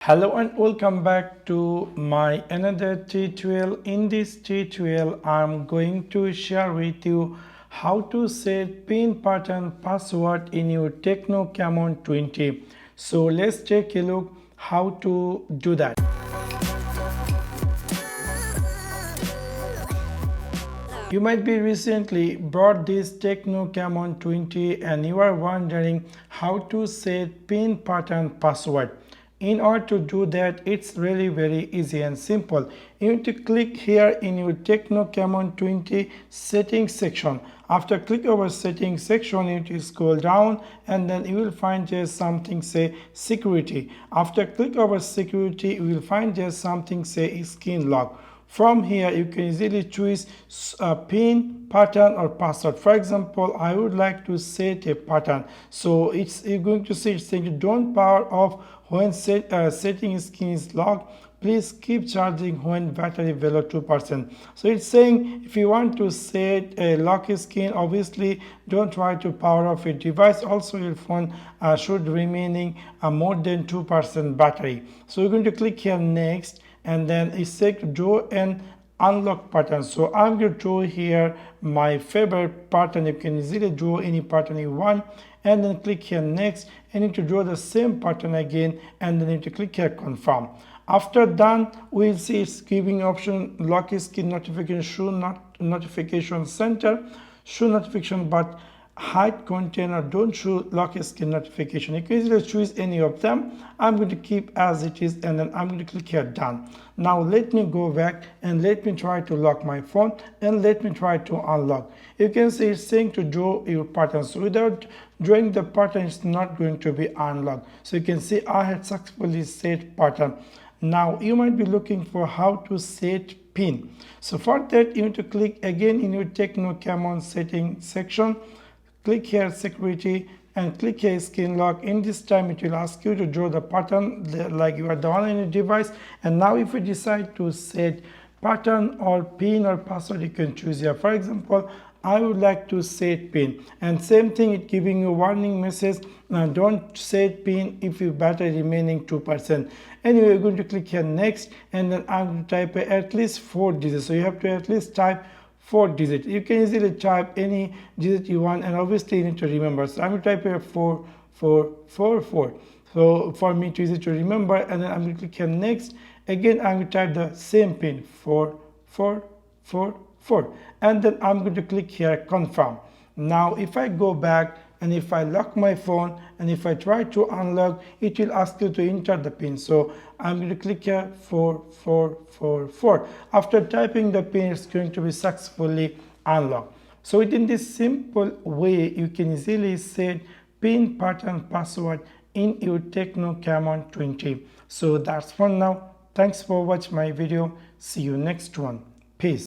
Hello and welcome back to my another tutorial. In this tutorial I'm going to share with you how to set pin pattern password in your Tecno Camon 20. So let's take a look how to do that. You might be recently bought this Tecno Camon 20 and you are wondering how to set pin pattern password. In order to do that, it's really very easy and simple. You need to click here in your Tecno Camon 20 settings section. After click over settings section, you need to scroll down and then you will find just something say security. After click over security, you will find just something say skin lock. From here, you can easily choose a pin, pattern or password. For example, I would like to set a pattern. So you're going to see it's saying don't power off when setting skin is locked. Please keep charging when battery below 2%. So it's saying if you want to set a lock skin, obviously don't try to power off your device. Also your phone should remaining more than 2% battery. So you're going to click here next, and then it's said to draw an unlock pattern. So I'm going to draw here my favorite pattern. You can easily draw any pattern you want, and then click here next. I need to draw the same pattern again, and then you need to click here confirm. After done, we'll see it's giving option lock skin notification, show notification center, show notification but hide container, don't show lock skin notification. You can easily choose any of them. I'm going to keep as it is, and then I'm going to click here done. Now let me go back and let me try to lock my phone and let me try to unlock. You can see it's saying to draw your pattern. So without drawing the pattern, it's not going to be unlocked. So you can see I had successfully set pattern. Now you might be looking for how to set pin. So for that, you need to click again in your Tecno Camon setting section. Click here security and click here skin lock. In this time it will ask you to draw the pattern like you are the one in your device. And now if you decide to set pattern or pin or password, you can choose here. For example, I would like to set pin, and same thing, it giving you warning message, don't set pin if your battery remaining 2%. Anyway, you're going to click here next, and then I'm going to type at least 4 digits. So you have to at least type 4 digits. You can easily type any digit you want, and obviously you need to remember. So I'm going to type here 44444. So for me to easy to remember, and then I'm going to click here next. Again, I'm going to type the same pin 4444, and then I'm going to click here confirm. Now if I go back and if I lock my phone and if I try to unlock, it will ask you to enter the pin. So I'm going to click here 4444. After typing the pin, it's going to be successfully unlocked. So within this simple way, you can easily set pin pattern password in your Tecno Camon 20. So that's for now. Thanks for watching my video. See you next one.